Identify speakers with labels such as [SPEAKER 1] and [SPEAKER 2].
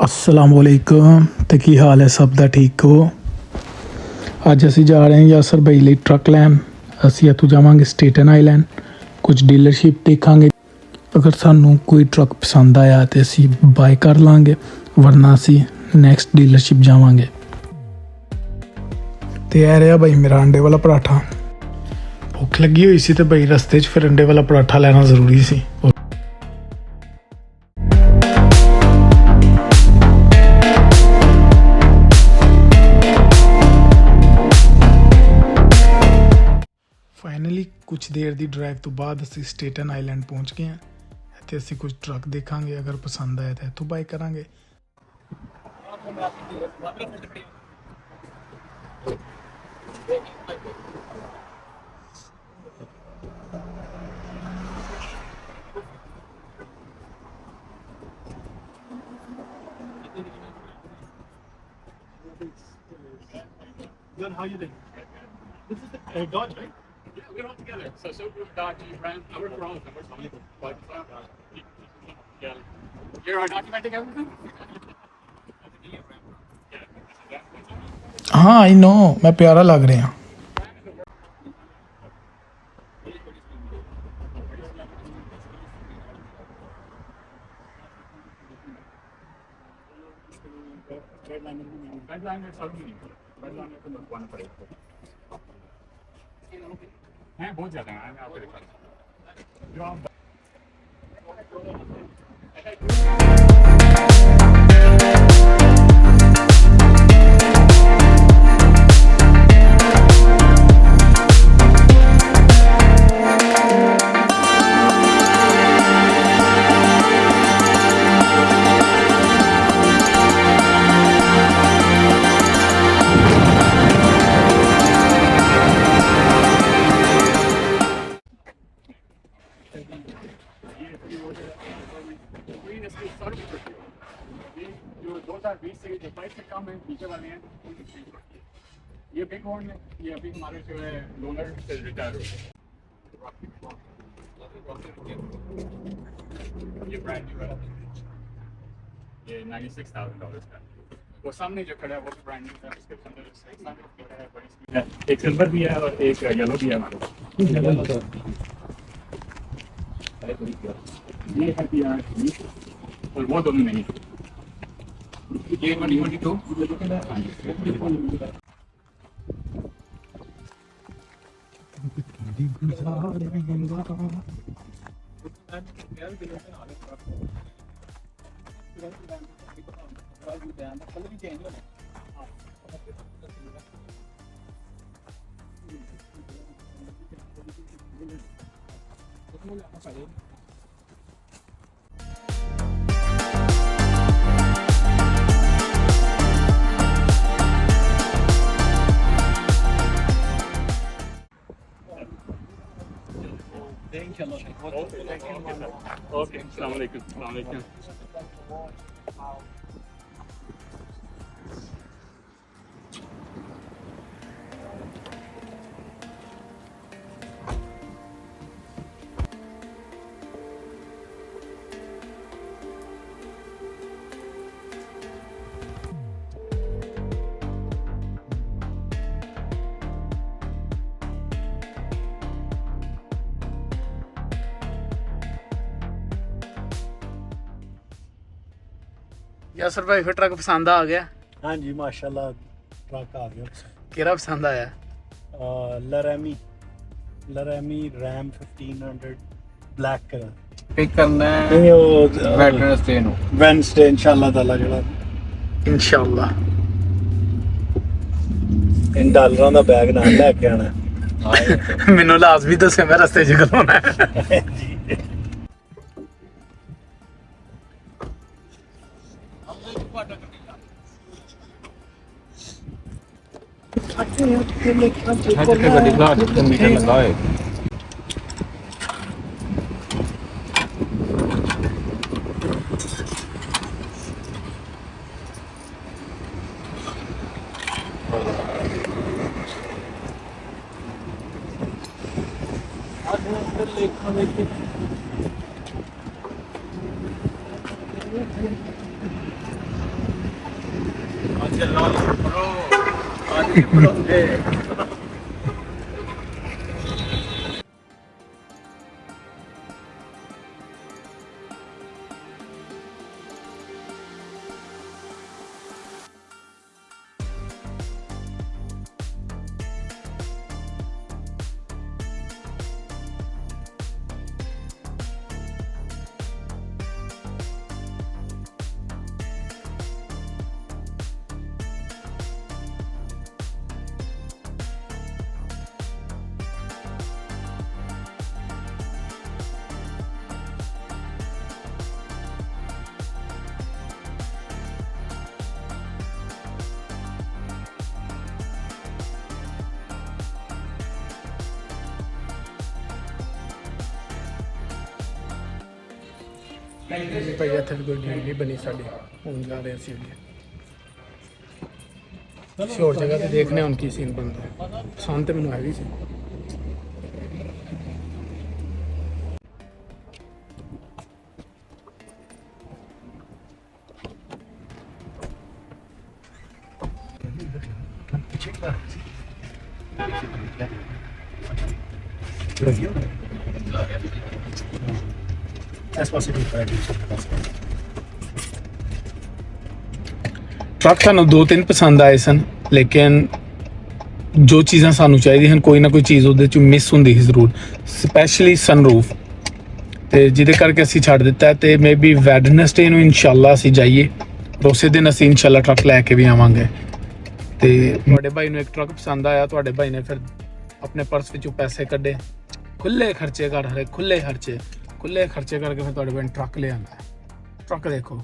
[SPEAKER 1] असलामुअलैकुम तो की हाल है सब दा ठीक हो। अज असी जा रहे हैं यासर भाई लिए ट्रक लैन। असी इतों जावांगे स्टेटन आइलैंड, कुछ डीलरशिप देखांगे। अगर सानू कोई ट्रक पसंद आया तो असी बाय कर लांगे, वरना असी नैक्सट डीलरशिप जावांगे। तो यह रहा भाई मेरा अंडे वाला पराठा। भुख लगी हुई सी तो भाई रस्ते फिर अंडे वाला पराठा लेना जरूरी सी। फाइनली कुछ देर की ड्राइव तो बाद असी स्टेटन आइलैंड पहुँच गए हैं। इतने असी कुछ ट्रक देखांगे, अगर पसंद आया तो इतों बाय करांगे।
[SPEAKER 2] Good, how you doing? This is the Dodge, right? Yeah, we're all together. So group Dodge, Ram, I work for all of them. Yeah. You're documenting everything?
[SPEAKER 1] हाँ आई नो, मैं प्यारा लग रहा हूँ।
[SPEAKER 2] बहुत ज्यादा है, मैं आपको दिखाता हूं। जो आप ये बिग हॉर्न है, ये अभी हमारे जो है लोनर से रिटायर हो गए। ये ब्रांड न्यू है, ये $96,000 का। वो सामने जो खड़ा है वो भी ब्रांड न्यू है। इसके अंदर है बड़ी स्पीड है, एक सिल्वर भी है और एक येलो भी है हमारे पास। ये है PR और वो दोनों नहीं। ये 2022 ओके, अस्सलाम वालेकुम।
[SPEAKER 1] यासर भाई फिर ट्रक पसंद आ गया?
[SPEAKER 3] हाँ जी माशाल्लाह ट्रक आ गया।
[SPEAKER 1] केरा पसंद आया?
[SPEAKER 3] लरेमी रैम 1500 ब्लैक कलर
[SPEAKER 4] पिक करना है
[SPEAKER 3] नहीं वो वेडनेसडे इंशाल्लाह ताला जेड़ा
[SPEAKER 1] इंशाल्लाह
[SPEAKER 3] इन डॉलरां दा बैग नाल लेके आना।
[SPEAKER 1] मैनू लाजमी दस्से, मैं रस्ते च खलोना है।
[SPEAKER 4] गड्डी का मीटर लगा है।
[SPEAKER 1] ਭਾਈ ਇੱਥੇ ਵੀ ਕੋਈ ਡੀਲ ਨਹੀਂ ਬਣੀ ਸਾਡੀ, ਹੁਣ ਜਾ ਰਹੇ ਅਸੀਂ ਅੱਗੇ ਸ਼ੋਰ ਜਗ੍ਹਾ ਤੇ ਦੇਖਨੇ ਹੁਣ ਕੀ ਸੀਨ ਬਣਦਾ। ਪਸੰਦ ਤੇ ਮੈਨੂੰ ਹੈਗੀ ਸੀ। ਟਰੱਕ ਸਾਨੂੰ 2-3 ਪਸੰਦ ਆਏ ਸਨ, ਲੇਕਿਨ ਜੋ ਚੀਜ਼ਾਂ ਸਾਨੂੰ ਚਾਹੀਦੀਆਂ ਹਨ ਕੋਈ ਨਾ ਕੋਈ ਚੀਜ਼ ਉਹਦੇ 'ਚ ਮਿਸ ਹੁੰਦੀ ਸੀ ਜ਼ਰੂਰ, ਸਪੈਸ਼ਲੀ ਸਨਰੂਫ, ਤੇ ਜਿਹਦੇ ਕਰਕੇ ਅਸੀਂ ਛੱਡ ਦਿੱਤਾ। ਤੇ ਮੇ ਬੀ ਵੈਡਨਸਡੇ ਨੂੰ ਇਨਸ਼ਾਅੱਲਾ ਅਸੀਂ ਜਾਈਏ, ਉਸੇ ਦਿਨ ਅਸੀਂ ਇਨਸ਼ਾਅੱਲਾ ਟਰੱਕ ਲੈ ਕੇ ਵੀ ਆਵਾਂਗੇ। ਤੇ ਤੁਹਾਡੇ ਭਾਈ ਨੂੰ ਇੱਕ ਟਰੱਕ ਪਸੰਦ ਆਇਆ, ਤੁਹਾਡੇ ਭਾਈ ਨੇ ਫਿਰ ਆਪਣੇ ਪਰਸ ਵਿੱਚੋਂ ਪੈਸੇ ਕੱਢੇ, ਖੁੱਲੇ ਖਰਚੇ ਕਰ ਰਹੇ, ਖੁੱਲੇ ਖਰਚੇ ਕਰਕੇ ਫਿਰ ਤੁਹਾਡੇ ਭਾਈ ਨੇ ਟਰੱਕ ਲਿਆਂਦਾ। ਟਰੱਕ ਦੇਖੋ।